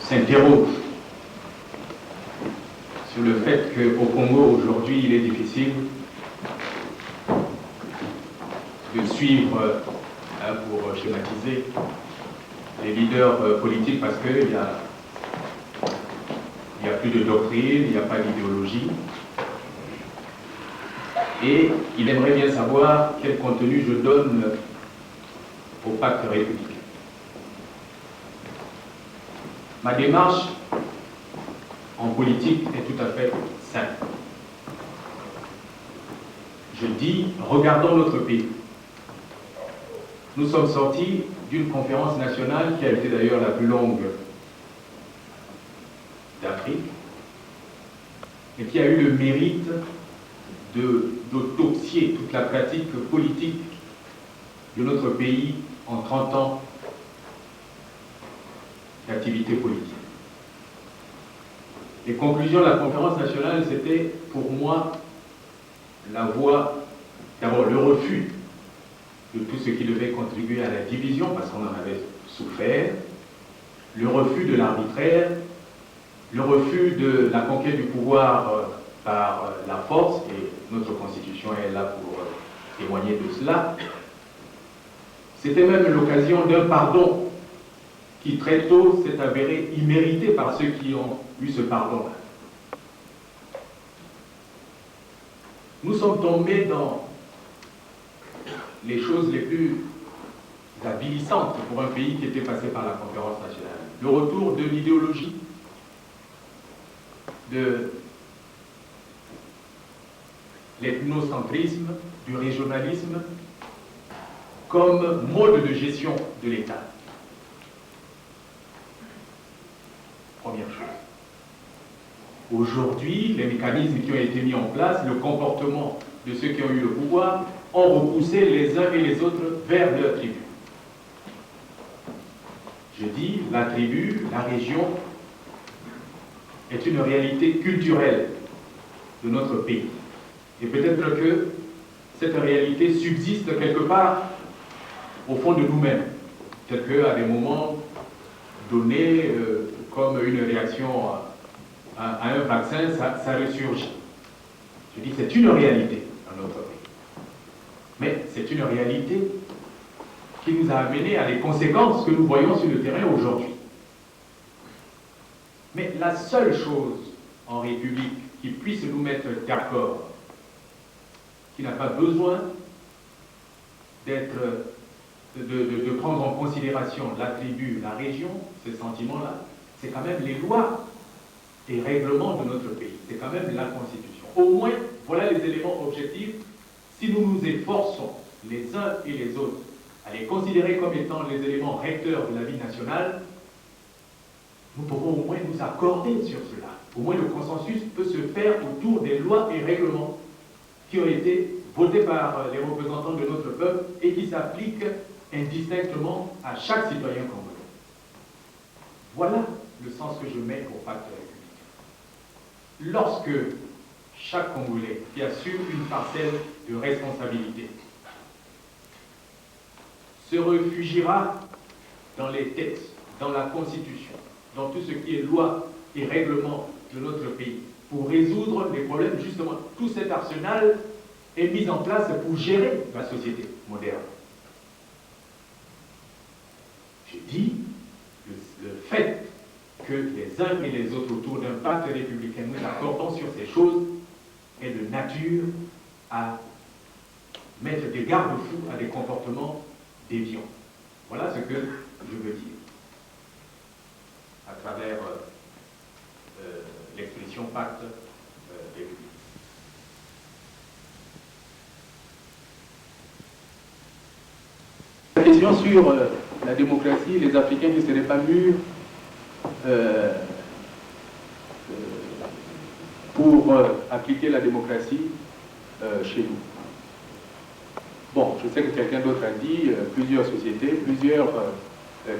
s'interroge sur le fait qu'au Congo, aujourd'hui, il est difficile de suivre, pour schématiser, les leaders politiques parce qu'il n'y a plus de doctrine, il n'y a pas d'idéologie. Et il aimerait bien savoir quel contenu je donne au pacte républicain. Ma démarche en politique est tout à fait simple. Je dis, regardons notre pays. Nous sommes sortis d'une conférence nationale qui a été d'ailleurs la plus longue d'Afrique et qui a eu le mérite d'autopsier toute la pratique politique de notre pays en 30 ans d'activité politique. Les conclusions de la conférence nationale, c'était pour moi la voie, d'abord le refus de tout ce qui devait contribuer à la division, parce qu'on en avait souffert, le refus de l'arbitraire, le refus de la conquête du pouvoir par la force, et notre Constitution est là pour témoigner de cela. C'était même l'occasion d'un pardon qui très tôt s'est avéré immérité par ceux qui ont eu ce pardon-là. Nous sommes tombés dans les choses les plus avilissantes pour un pays qui était passé par la conférence nationale. Le retour de l'idéologie, de l'ethnocentrisme, du régionalisme, comme mode de gestion de l'État. Première chose. Aujourd'hui, les mécanismes qui ont été mis en place, le comportement de ceux qui ont eu le pouvoir, ont repoussé les uns et les autres vers leur tribu. Je dis, la tribu, la région, est une réalité culturelle de notre pays. Et peut-être que cette réalité subsiste quelque part au fond de nous-mêmes. Peut-être qu'à des moments donnés, comme une réaction à un vaccin, ça ressurgit. Je dis, c'est une réalité dans notre pays. Mais c'est une réalité qui nous a amené à des conséquences que nous voyons sur le terrain aujourd'hui. Mais la seule chose en République qui puisse nous mettre d'accord, qui n'a pas besoin de prendre en considération la tribu, la région, ces sentiments-là, c'est quand même les lois et règlements de notre pays. C'est quand même la Constitution. Au moins, voilà les éléments objectifs. Si nous nous efforçons, les uns et les autres, à les considérer comme étant les éléments recteurs de la vie nationale, nous pourrons au moins nous accorder sur cela. Au moins le consensus peut se faire autour des lois et règlements qui ont été votés par les représentants de notre peuple et qui s'appliquent indistinctement à chaque citoyen congolais. Voilà le sens que je mets au pacte républicain. Lorsque chaque Congolais qui assume une parcelle de responsabilité se réfugiera dans les textes, dans la Constitution, dans tout ce qui est loi et règlement de notre pays, pour résoudre les problèmes, justement, tout cet arsenal est mis en place pour gérer la société moderne. Je dis, le fait que les uns et les autres autour d'un pacte républicain nous accordons sur ces choses est de nature à mettre des garde-fous à des comportements déviants. Voilà ce que je veux dire à travers l'expression pacte républicain. La question sur la démocratie, les Africains ne seraient pas mûrs pour appliquer la démocratie chez nous. Bon, je sais que quelqu'un d'autre a dit plusieurs sociétés, plusieurs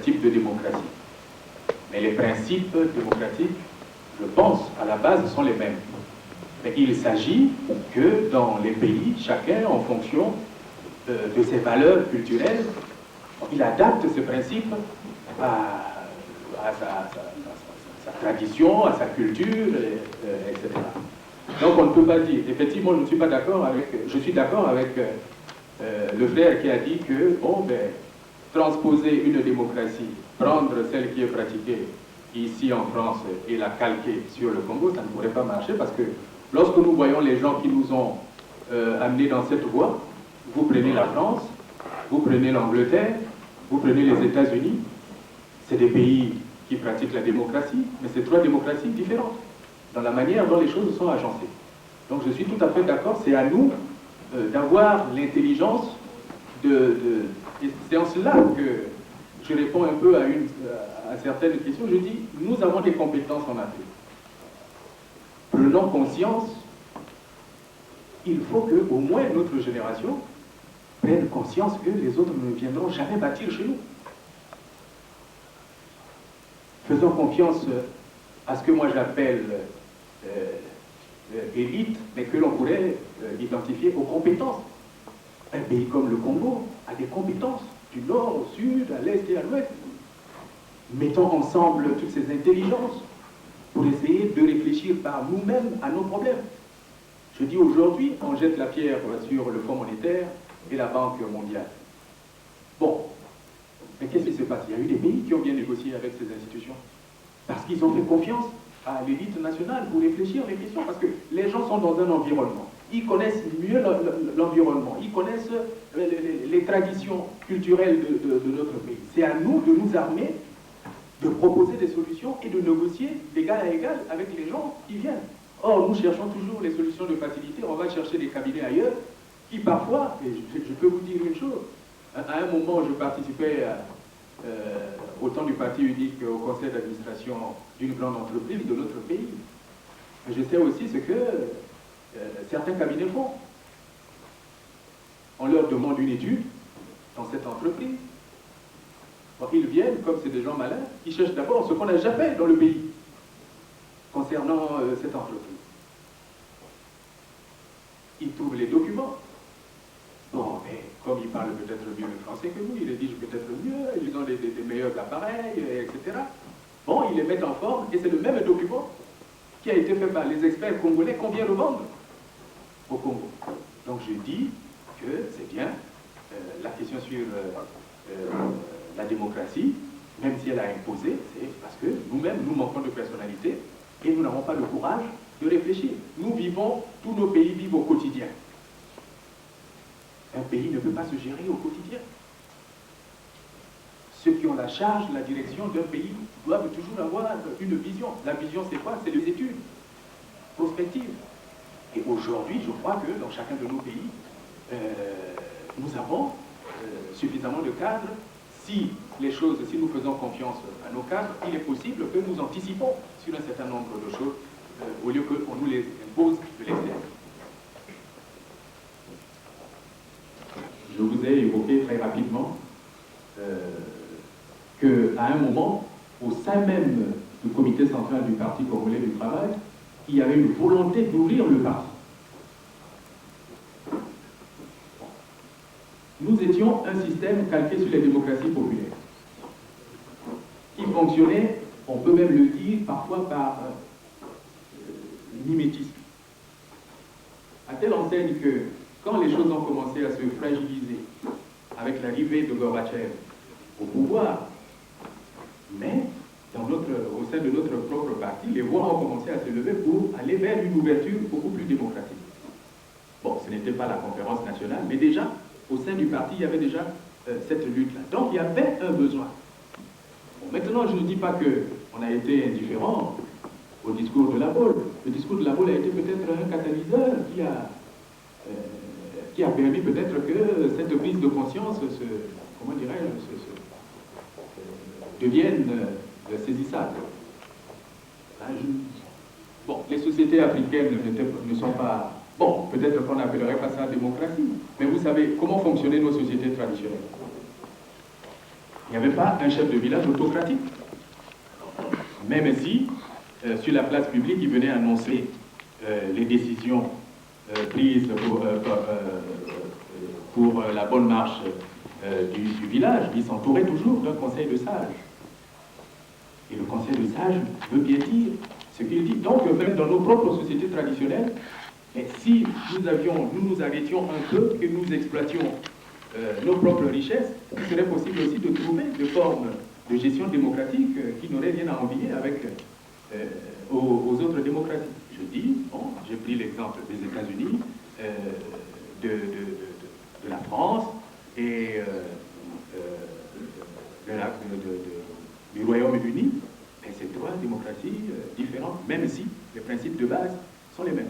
types de démocratie. Mais les principes démocratiques, je pense, à la base, sont les mêmes. Mais il s'agit que dans les pays, chacun, en fonction de ses valeurs culturelles, il adapte ces principes à sa tradition, à sa culture, etc. Donc on ne peut pas dire, effectivement je ne suis pas d'accord avec, je suis d'accord avec le frère qui a dit que, bon, ben, transposer une démocratie, prendre celle qui est pratiquée ici en France et la calquer sur le Congo, ça ne pourrait pas marcher parce que lorsque nous voyons les gens qui nous ont amenés dans cette voie, vous prenez la France, vous prenez l'Angleterre, vous prenez les États-Unis, c'est des pays qui pratiquent la démocratie, mais c'est trois démocraties différentes dans la manière dont les choses sont agencées. Donc je suis tout à fait d'accord, c'est à nous d'avoir l'intelligence et c'est en cela que je réponds un peu à certaines questions. Je dis, nous avons des compétences en Afrique. Prenons conscience, il faut que au moins notre génération prenne conscience que les autres ne viendront jamais bâtir chez nous. Faisons confiance à ce que moi j'appelle élite, mais que l'on pourrait identifier aux compétences. Un pays comme le Congo a des compétences du nord au sud, à l'est et à l'ouest. Mettons ensemble toutes ces intelligences pour essayer de réfléchir par nous-mêmes à nos problèmes. Je dis aujourd'hui, on jette la pierre sur le Fonds monétaire et la Banque mondiale. Bon, mais qu'est-ce qui se passe? Il y a eu des pays qui ont bien négocié avec ces institutions. Parce qu'ils ont fait confiance à l'élite nationale pour réfléchir les questions. Parce que les gens sont dans un environnement. Ils connaissent mieux l'environnement. Ils connaissent les traditions culturelles de notre pays. C'est à nous de nous armer, de proposer des solutions et de négocier d'égal à égal avec les gens qui viennent. Or, nous cherchons toujours les solutions de facilité. On va chercher des cabinets ailleurs qui parfois, et je peux vous dire une chose, à un moment, je participais au temps du parti unique au conseil d'administration d'une grande entreprise de notre pays. Je sais aussi ce que certains cabinets font. On leur demande une étude dans cette entreprise. Alors, ils viennent, comme c'est des gens malins, ils cherchent d'abord ce qu'on n'a déjà fait dans le pays concernant cette entreprise. Ils trouvent les documents. Bon, mais comme ils parlent peut-être mieux le français que vous, ils rédigent peut-être mieux, ils ont des meilleurs appareils, etc. Bon, ils les mettent en forme, et c'est le même document qui a été fait par les experts congolais qu'on vient revendre au Congo. Donc je dis que c'est bien la question sur la démocratie, même si elle a imposé, c'est parce que nous-mêmes, nous manquons de personnalité et nous n'avons pas le courage de réfléchir. Nous vivons, tous nos pays vivent au quotidien. Un pays ne peut pas se gérer au quotidien. Ceux qui ont la charge, la direction d'un pays doivent toujours avoir une vision. La vision, c'est quoi? C'est les études prospectives. Et aujourd'hui, je crois que dans chacun de nos pays, nous avons suffisamment de cadres. Si nous faisons confiance à nos cadres, il est possible que nous anticipons sur un certain nombre de choses au lieu qu'on nous les impose de l'extérieur. Je vous ai évoqué très rapidement qu'à un moment, au sein même du comité central du Parti congolais du travail, il y avait une volonté d'ouvrir le parti. Nous étions un système calqué sur les démocraties populaires, qui fonctionnait, on peut même le dire, parfois par mimétisme. À telle enseigne que, quand les choses ont commencé à se fragiliser, avec l'arrivée de Gorbatchev au pouvoir, mais au sein de notre propre parti, les voix ont commencé à se lever pour aller vers une ouverture beaucoup plus démocratique. Bon, ce n'était pas la conférence nationale, mais déjà, au sein du parti, il y avait déjà cette lutte-là. Donc, il y avait un besoin. Bon, maintenant, je ne dis pas qu'on a été indifférent au discours de La Baule. Le discours de La Baule a été peut-être un catalyseur qui a permis peut-être que cette prise de conscience devienne saisissable. Bon, les sociétés africaines ne sont pas... Bon, peut-être qu'on n'appellerait pas ça démocratie, mais vous savez comment fonctionnaient nos sociétés traditionnelles. Il n'y avait pas un chef de village autocratique. Même si, sur la place publique, il venait annoncer les décisions prises pour la bonne marche du village, il s'entourait toujours d'un conseil de sages. Et le conseil de sages veut bien dire ce qu'il dit. Donc, même dans nos propres sociétés traditionnelles, et si nous nous arrêtions un peu, que nous exploitions nos propres richesses, il serait possible aussi de trouver des formes de gestion démocratique qui n'auraient rien à envier avec aux autres démocraties. Je dis, bon, j'ai pris l'exemple des États-Unis, de la France et du Royaume-Uni, et c'est trois démocraties différentes, même si les principes de base sont les mêmes.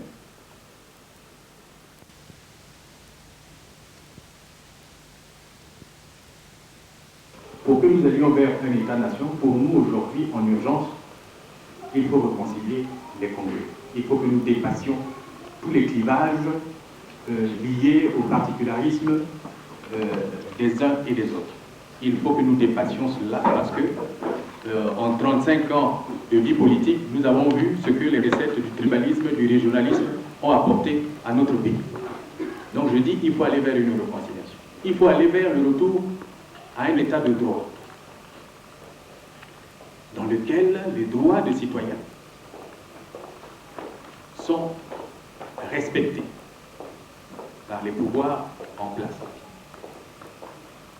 Pour que nous allions vers un État-nation, pour nous aujourd'hui, en urgence, il faut réconcilier les Congolais. Il faut que nous dépassions tous les clivages liés au particularisme des uns et des autres. Il faut que nous dépassions cela parce que en 35 ans de vie politique, nous avons vu ce que les recettes du tribalisme, du régionalisme ont apporté à notre pays. Donc je dis qu'il faut aller vers une réconciliation. Il faut aller vers le retour à un état de droit dans lequel les droits des citoyens sont respectés par les pouvoirs en place.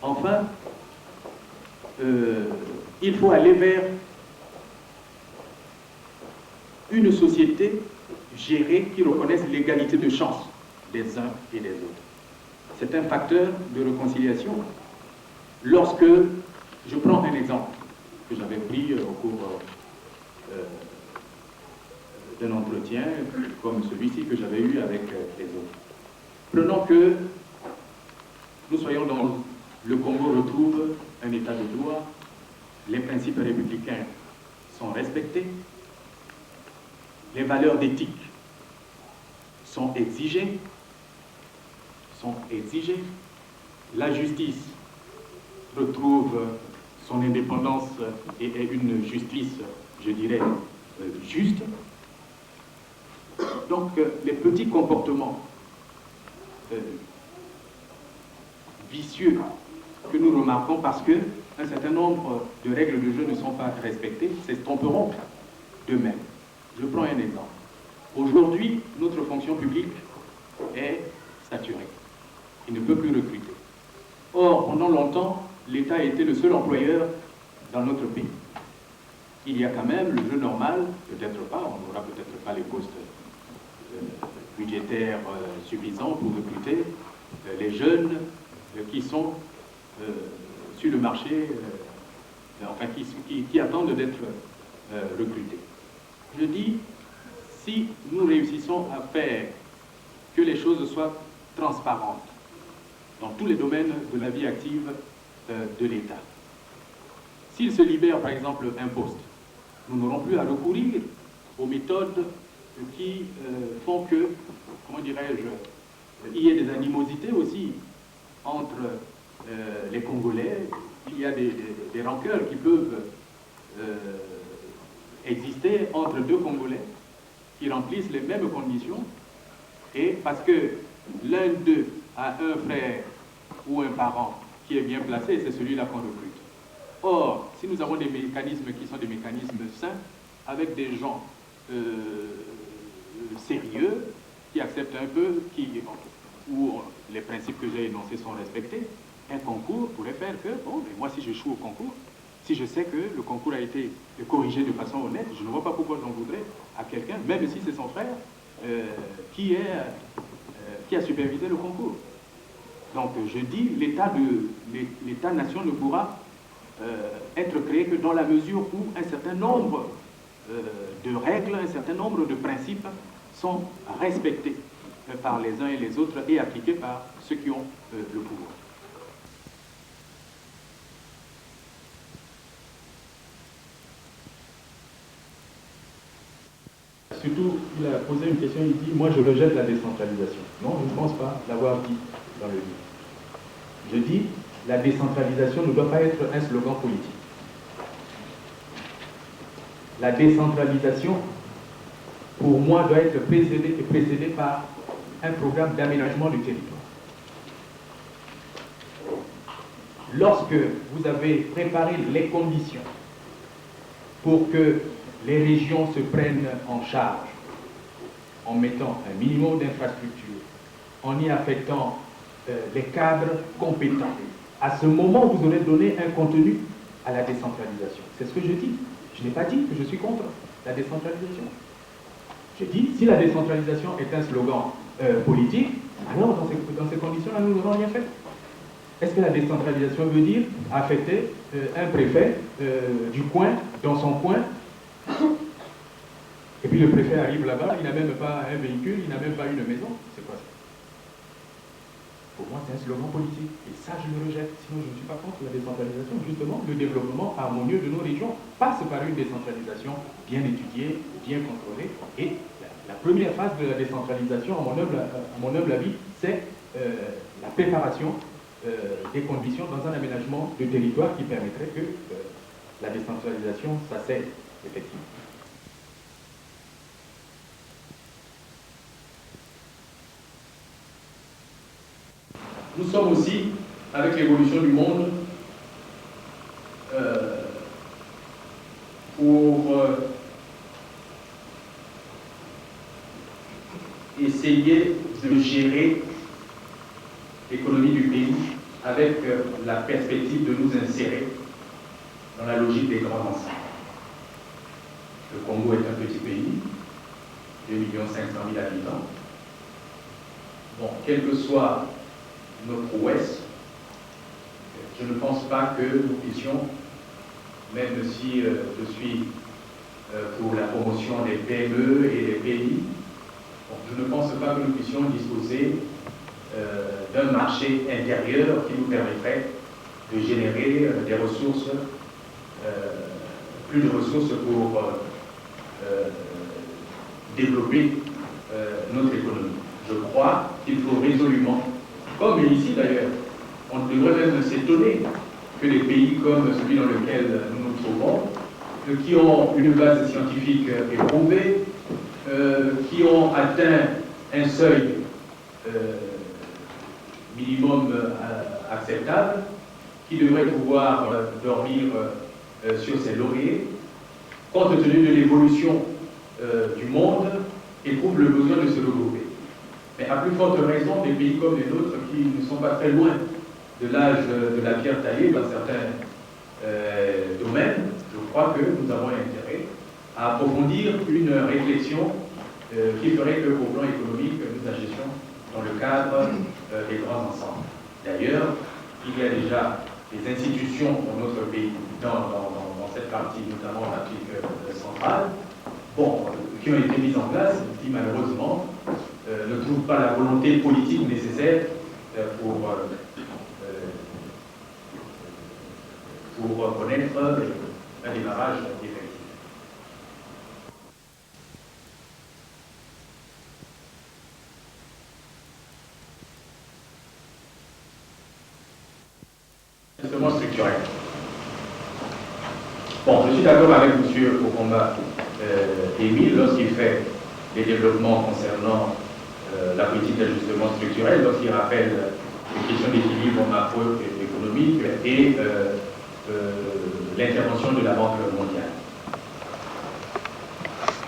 Enfin, il faut aller vers une société gérée qui reconnaisse l'égalité de chance des uns et des autres. C'est un facteur de réconciliation. Lorsque je prends un exemple que j'avais pris au cours d'un entretien comme celui-ci que j'avais eu avec les autres. Prenons que nous soyons dans le Congo retrouve un état de droit, les principes républicains sont respectés, les valeurs d'éthique sont exigées, la justice retrouve son indépendance et est une justice, je dirais, juste. Donc, les petits comportements vicieux que nous remarquons parce qu'un certain nombre de règles de jeu ne sont pas respectées s'estomperont d'eux-mêmes. Je prends un exemple. Aujourd'hui, notre fonction publique est saturée. Il ne peut plus recruter. Or, pendant longtemps, l'État a été le seul employeur dans notre pays. Il y a quand même le jeu normal, peut-être pas, on n'aura peut-être pas les postes budgétaires suffisants pour recruter les jeunes qui sont sur le marché, enfin qui attendent d'être recrutés. Je dis, si nous réussissons à faire que les choses soient transparentes dans tous les domaines de la vie active de l'État. S'il se libère, par exemple, un poste, nous n'aurons plus à recourir aux méthodes qui font que, comment dirais-je, il y ait des animosités aussi entre les Congolais. Il y a des rancœurs qui peuvent exister entre deux Congolais qui remplissent les mêmes conditions et parce que l'un d'eux a un frère ou un parent qui est bien placé, c'est celui-là qu'on recrute. Or, si nous avons des mécanismes qui sont des mécanismes sains, avec des gens sérieux, qui acceptent un peu, où les principes que j'ai énoncés sont respectés, un concours pourrait faire que, bon, mais moi si j'échoue au concours, si je sais que le concours a été corrigé de façon honnête, je ne vois pas pourquoi j'en voudrais à quelqu'un, même si c'est son frère, qui a supervisé le concours. Donc je dis, l'État-nation ne pourra être créé que dans la mesure où un certain nombre de règles, un certain nombre de principes sont respectés par les uns et les autres et appliqués par ceux qui ont le pouvoir. Surtout, il a posé une question, il dit « Moi, je rejette la décentralisation ». Non, je ne pense pas l'avoir dit dans le livre. Je dis « La décentralisation ne doit pas être un slogan politique. La décentralisation, pour moi, doit être précédée par un programme d'aménagement du territoire. Lorsque vous avez préparé les conditions pour que les régions se prennent en charge en mettant un minimum d'infrastructures, en y affectant les cadres compétents. À ce moment, vous aurez donné un contenu à la décentralisation. C'est ce que je dis. Je n'ai pas dit que je suis contre la décentralisation. Je dis, si la décentralisation est un slogan politique, alors dans ces conditions-là, nous n'aurons rien fait. Est-ce que la décentralisation veut dire affecter un préfet du coin, dans son coin, et puis le préfet arrive là-bas, il n'a même pas un véhicule, il n'a même pas une maison? C'est quoi ça? Pour moi, c'est un slogan politique. Et ça, je le rejette. Sinon, je ne suis pas contre la décentralisation. Justement, le développement harmonieux de nos régions passe par une décentralisation bien étudiée, bien contrôlée. Et la première phase de la décentralisation, à mon humble avis, c'est la préparation des conditions dans un aménagement de territoire qui permettrait que la décentralisation s'assède effectivement. Nous sommes aussi, avec l'évolution du monde, pour essayer de gérer l'économie du pays avec la perspective de nous insérer dans la logique des grands ensembles. Le Congo est un petit pays, 2 500 000 habitants. Bon, quel que soit notre ouest, je ne pense pas que nous puissions, même si je suis pour la promotion des PME et des PMI, bon, je ne pense pas que nous puissions disposer d'un marché intérieur qui nous permettrait de générer des ressources, plus de ressources pour développer notre économie. Je crois qu'il faut résolument, comme ici d'ailleurs, on devrait même s'étonner que des pays comme celui dans lequel nous nous trouvons, qui ont une base scientifique éprouvée, qui ont atteint un seuil minimum acceptable, qui devrait pouvoir dormir sur ses lauriers, compte tenu de l'évolution du monde, éprouvent le besoin de se regrouper. Mais à plus forte raison, des pays comme les nôtres qui ne sont pas très loin de l'âge de la pierre taillée dans certains domaines, je crois que nous avons intérêt à approfondir une réflexion qui ferait que, au plan économique, nous agissions dans le cadre des grands ensembles. D'ailleurs, il y a déjà des institutions dans notre pays, dans cette partie, notamment l'Afrique centrale, bon, qui ont été mises en place, qui malheureusement ne trouvent pas la volonté politique nécessaire pour connaître un démarrage effectif. Justement structurel. Bon, je suis d'accord avec M. Kokomba Émile lorsqu'il fait les développements concernant la politique d'ajustement structurel, lorsqu'il rappelle les questions d'équilibre macroéconomique et l'intervention de la Banque mondiale.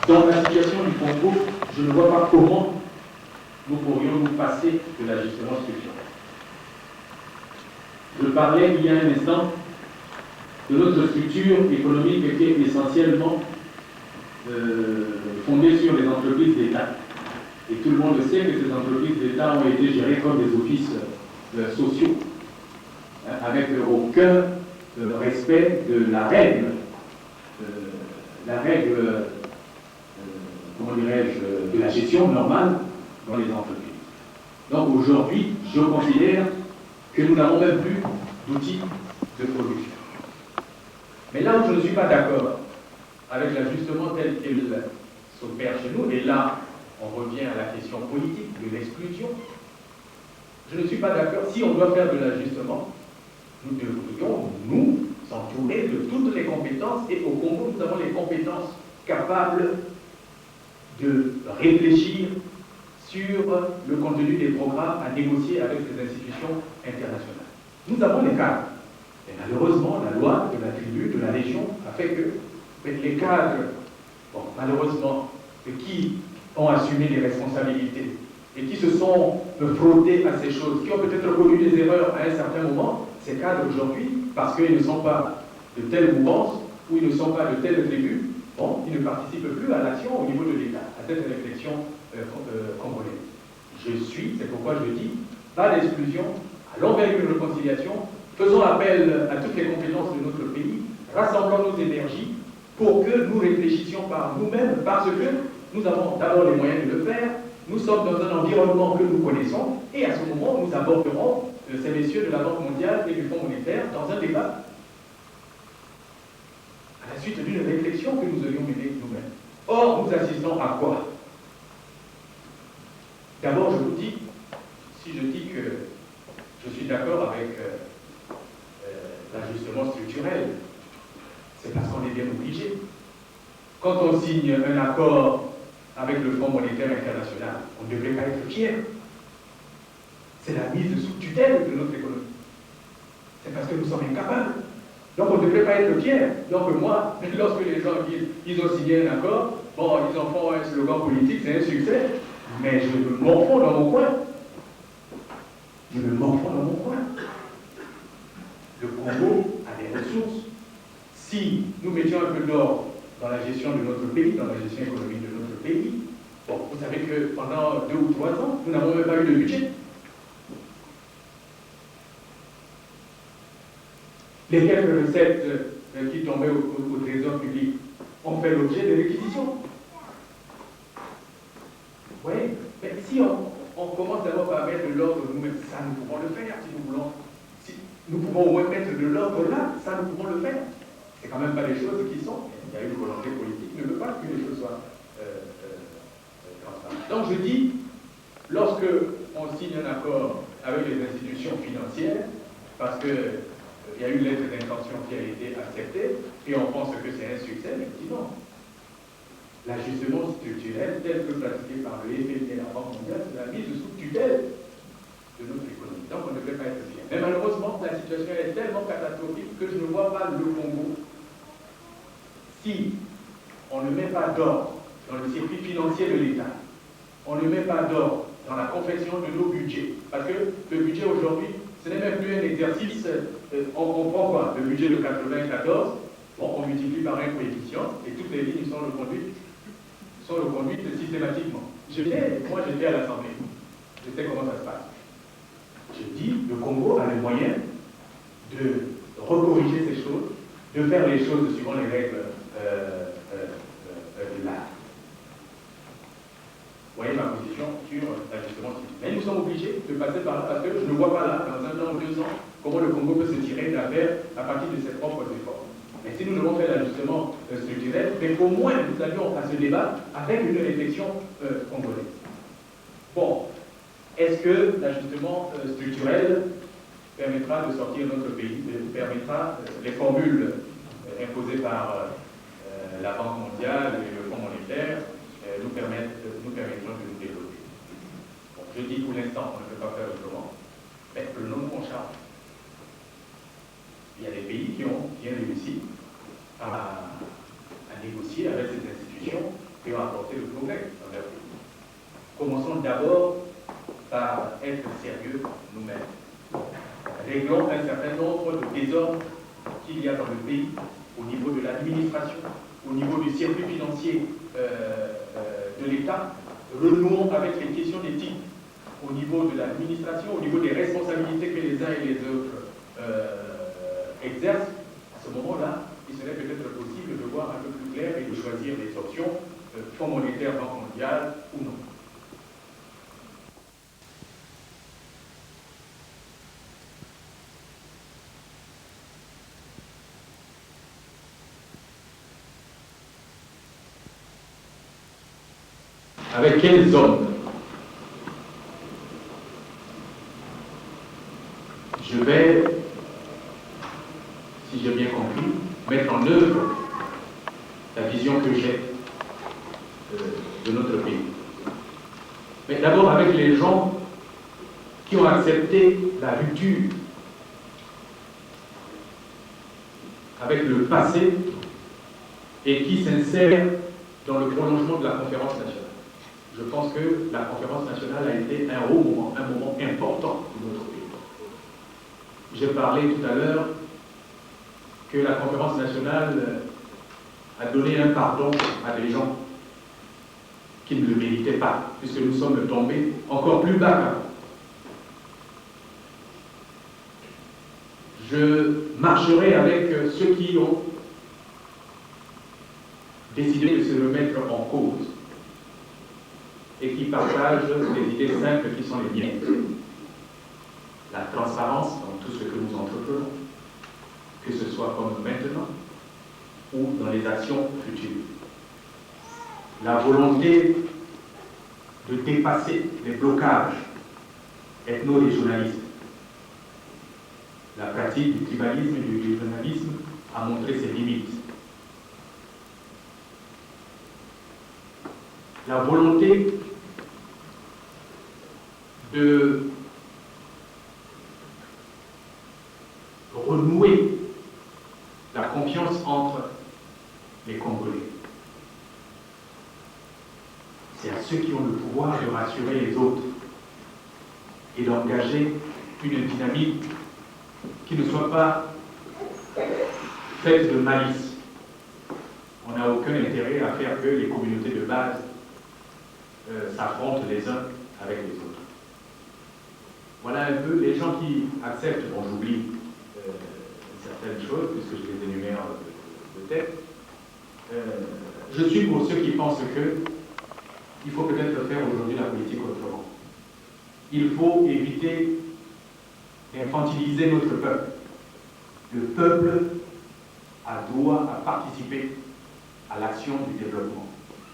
Dans la situation du Congo, je ne vois pas comment nous pourrions nous passer de l'ajustement structurel. Je parlais il y a un instant de notre structure économique qui est essentiellement fondée sur les entreprises d'État. Et tout le monde sait que ces entreprises d'État ont été gérées comme des offices sociaux, hein, avec aucun respect de la règle, comment dirais-je, de la gestion normale dans les entreprises. Donc aujourd'hui, je considère que nous n'avons même plus d'outils de production. Mais là où je ne suis pas d'accord avec l'ajustement tel qu'il s'opère chez nous, et là on revient à la question politique de l'exclusion, je ne suis pas d'accord. Si on doit faire de l'ajustement, nous devrions nous entourer de toutes les compétences, et au Congo nous avons les compétences capables de réfléchir sur le contenu des programmes à négocier avec les institutions internationales. Nous avons les cadres. Et malheureusement, la loi de la tribu, de la région, a fait que Mais les cadres, bon, malheureusement, qui ont assumé les responsabilités et qui se sont frottés à ces choses, qui ont peut-être connu des erreurs à un certain moment, ces cadres aujourd'hui, parce qu'ils ne sont pas de telle mouvance ou ils ne sont pas de telle tribu, bon, ils ne participent plus à l'action au niveau de l'État, à cette réflexion congolaise. C'est pourquoi je dis, pas d'exclusion, allons vers une réconciliation, faisons appel à toutes les compétences de notre pays, rassemblons nos énergies pour que nous réfléchissions par nous-mêmes, parce que nous avons d'abord les moyens de le faire, nous sommes dans un environnement que nous connaissons, et à ce moment, nous aborderons ces messieurs de la Banque mondiale et du Fonds monétaire dans un débat, à la suite d'une réflexion que nous aurions menée nous-mêmes. Or, nous assistons à quoi? D'abord, je vous dis, si je dis que je suis d'accord avec l'ajustement structurel, c'est parce qu'on est bien obligé. Quand on signe un accord avec le Fonds monétaire international, on ne devrait pas être fier. C'est la mise sous tutelle de notre économie. C'est parce que nous sommes incapables. Donc on ne devrait pas être fier. Donc moi, lorsque les gens disent qu'ils ont signé un accord, bon, ils en font un slogan politique, c'est un succès, mais je me morfonds dans mon coin. Je me morfonds dans mon coin. Le Congo a des ressources. Si nous mettions un peu d'ordre dans la gestion de notre pays, dans la gestion économique de notre pays, bon, vous savez que pendant 2 ou 3 ans, nous n'avons même pas eu de budget. Les quelques recettes qui tombaient au trésor public ont fait l'objet de réquisitions. Oui, mais si on commence d'abord par mettre de l'ordre nous-mêmes, ça nous pouvons le faire si nous voulons. Si nous pouvons au moins mettre de l'ordre là, ça nous pouvons le faire. C'est quand même pas les choses qui sont. Il y a une volonté politique, ne veut pas que les choses soient transparentes. Donc je dis, lorsque on signe un accord avec les institutions financières, parce que il y a eu une lettre d'intention qui a été acceptée, et on pense que c'est un succès, mais je dis non. L'ajustement structurel, tel que pratiqué par le FMI et la Banque mondiale, c'est la mise sous tutelle de notre économie. Donc on ne peut pas être fier. Mais malheureusement, la situation est tellement catastrophique que je ne vois pas le Congo. Si on ne met pas d'ordre dans le circuit financier de l'État, on ne met pas d'ordre dans la confection de nos budgets, parce que le budget aujourd'hui, ce n'est même plus un exercice, on comprend quoi? Le budget de 94, bon, on multiplie par un coefficient et toutes les lignes sont reconduites systématiquement. Moi j'étais à l'Assemblée, je sais comment ça se passe. Je dis, le Congo a les moyens de recorriger ces choses, de faire les choses suivant les règles de l'art. Vous voyez ma position sur l'ajustement civil. Mais nous sommes obligés de passer par là parce que je ne vois pas là, dans 1 an ou 2 ans, comment le Congo peut se tirer d'affaire à partir de ses propres efforts. Mais si nous devons faire l'ajustement structurel, mais qu'au moins nous avions à ce débat avec une réflexion congolaise. Bon, est-ce que l'ajustement structurel permettra de sortir notre pays, permettra les formules imposées par la Banque mondiale et le Fonds monétaire nous permettront de nous développer. Bon, je dis pour l'instant, on ne peut pas faire autrement, mais prenons en charge. Il y a des pays qui ont bien réussi à négocier avec ces institutions et ont apporté le progrès dans leur pays. Commençons d'abord par être sérieux nous-mêmes. Réglons un certain nombre de désordres qu'il y a dans le pays au niveau de l'administration, au niveau du circuit financier de l'État. Renouons avec les questions d'éthique au niveau de l'administration, au niveau des responsabilités que les uns et les autres exercent. À ce moment-là, il serait peut-être possible de voir un peu plus clair et de choisir les options, Fonds monétaire, Banque mondiale ou non. Avec quels hommes je vais, si j'ai bien compris, mettre en œuvre la vision que j'ai de notre pays. Mais d'abord avec les gens qui ont accepté la rupture avec le passé et qui s'insère dans le prolongement de la conférence nationale. Je pense que la conférence nationale a été un moment important pour notre pays. J'ai parlé tout à l'heure que la conférence nationale a donné un pardon à des gens qui ne le méritaient pas, puisque nous sommes tombés encore plus bas qu'avant. Je marcherai avec ceux qui ont décidé de se remettre en cause et qui partagent des idées simples qui sont les miennes. La transparence dans tout ce que nous entreprenons, que ce soit comme maintenant ou dans les actions futures. La volonté de dépasser les blocages ethno-régionalistes. La pratique du tribalisme et du régionalisme a montré ses limites. La volonté de renouer la confiance entre les Congolais. C'est à ceux qui ont le pouvoir de rassurer les autres et d'engager une dynamique qui ne soit pas faite de malice. On n'a aucun intérêt à faire que les communautés de base s'affrontent les uns avec les autres. Voilà un peu les gens qui acceptent, bon j'oublie certaines choses puisque je les énumère de tête. Je suis pour ceux qui pensent qu'il faut peut-être faire aujourd'hui la politique autrement. Il faut éviter d'infantiliser notre peuple. Le peuple a droit à participer à l'action du développement.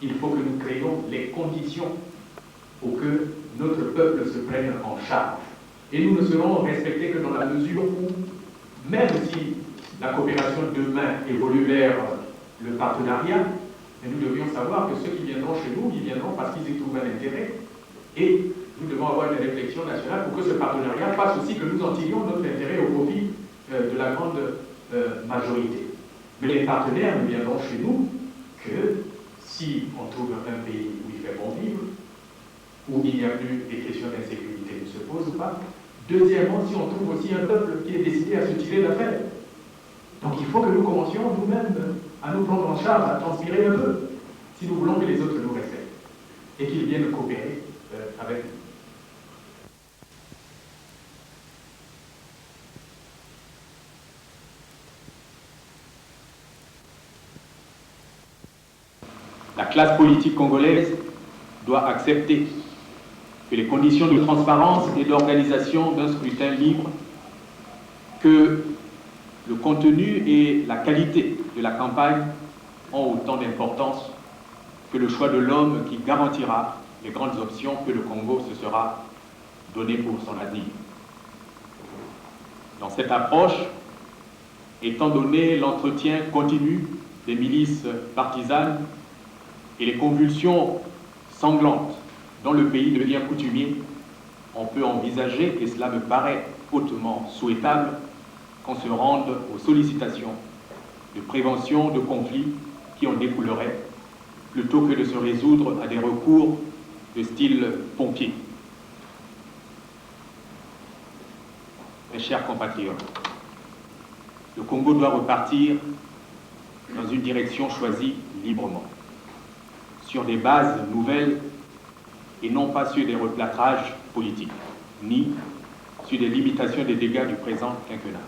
Il faut que nous créions les conditions pour que notre peuple se prenne en charge. Et nous ne serons respectés que dans la mesure où, même si la coopération demain évolue vers le partenariat, mais nous devions savoir que ceux qui viendront chez nous, ils viendront parce qu'ils y trouvent un intérêt. Et nous devons avoir une réflexion nationale pour que ce partenariat fasse aussi que nous en tirions notre intérêt au profit de la grande majorité. Mais les partenaires ne viendront chez nous que si on trouve un pays où il fait bon vivre, où il n'y a plus des questions d'insécurité ne se posent pas. Deuxièmement, si on trouve aussi un peuple qui est décidé à se tirer d'affaire. Donc il faut que nous commencions nous-mêmes à nous prendre en charge, à transpirer un peu, si nous voulons que les autres nous respectent et qu'ils viennent coopérer avec nous. La classe politique congolaise doit accepter que les conditions de transparence et d'organisation d'un scrutin libre, que le contenu et la qualité de la campagne ont autant d'importance que le choix de l'homme qui garantira les grandes options que le Congo se sera donné pour son avenir. Dans cette approche, étant donné l'entretien continu des milices partisanes et les convulsions sanglantes dont le pays devient coutumier, on peut envisager, et cela me paraît hautement souhaitable, qu'on se rende aux sollicitations de prévention de conflits qui en découleraient, plutôt que de se résoudre à des recours de style pompier. Mes chers compatriotes, le Congo doit repartir dans une direction choisie librement, sur des bases nouvelles et non pas sur des replâtrages politiques, ni sur des limitations des dégâts du présent quinquennat.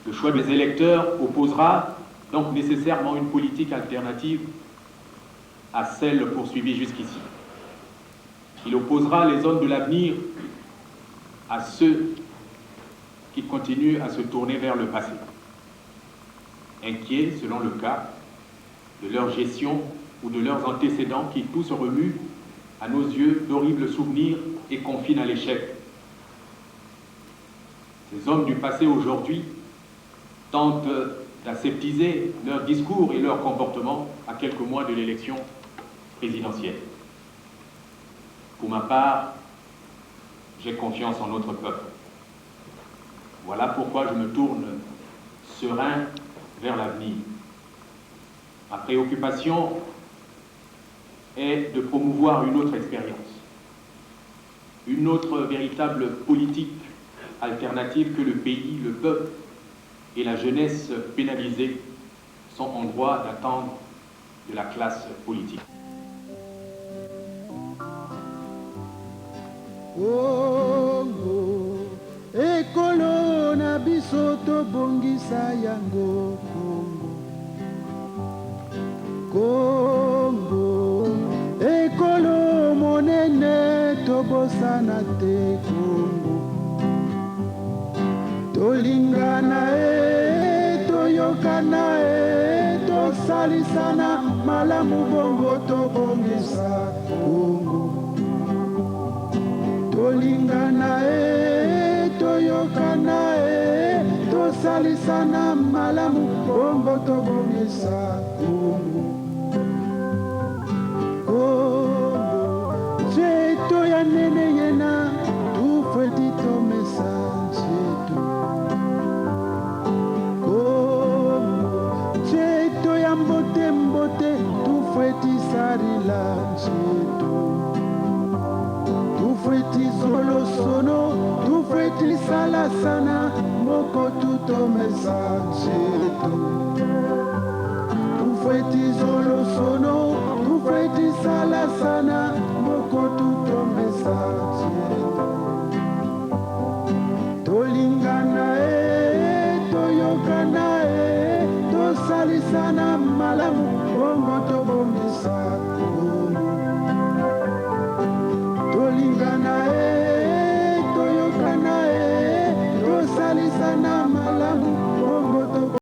Le choix des électeurs opposera donc nécessairement une politique alternative à celle poursuivie jusqu'ici. Il opposera les hommes de l'avenir à ceux qui continuent à se tourner vers le passé, inquiets, selon le cas, de leur gestion ou de leurs antécédents qui tous remuent à nos yeux d'horribles souvenirs et confinent à l'échec. Ces hommes du passé aujourd'hui tentent d'aseptiser leur discours et leur comportement à quelques mois de l'élection présidentielle. Pour ma part, j'ai confiance en notre peuple. Voilà pourquoi je me tourne serein vers l'avenir. Ma préoccupation est de promouvoir une autre expérience, une autre véritable politique alternative que le pays, le peuple et la jeunesse pénalisée sont en droit d'attendre de la classe politique. Congo, ekolo na biso tobongisa yango Congo, ekolo monene tobosana te Congo, tolingana toyokana tosalisana malamu bongo tobongisa Congo. Tolingana toyokana tosalisana malamu bongo tobongisa Congo. Congo, cheto ya nene yena tufetito message cheto. Congo, cheto ya mbote mbote tufetisarila cheto. Tufeti solo sono, tufeti salasana, moko tuto messageto. Tufeti solo sono, tufeti salasana, moko tuto messageto. Tolingana toyokana tosalisana malamu, bongo tobongisa.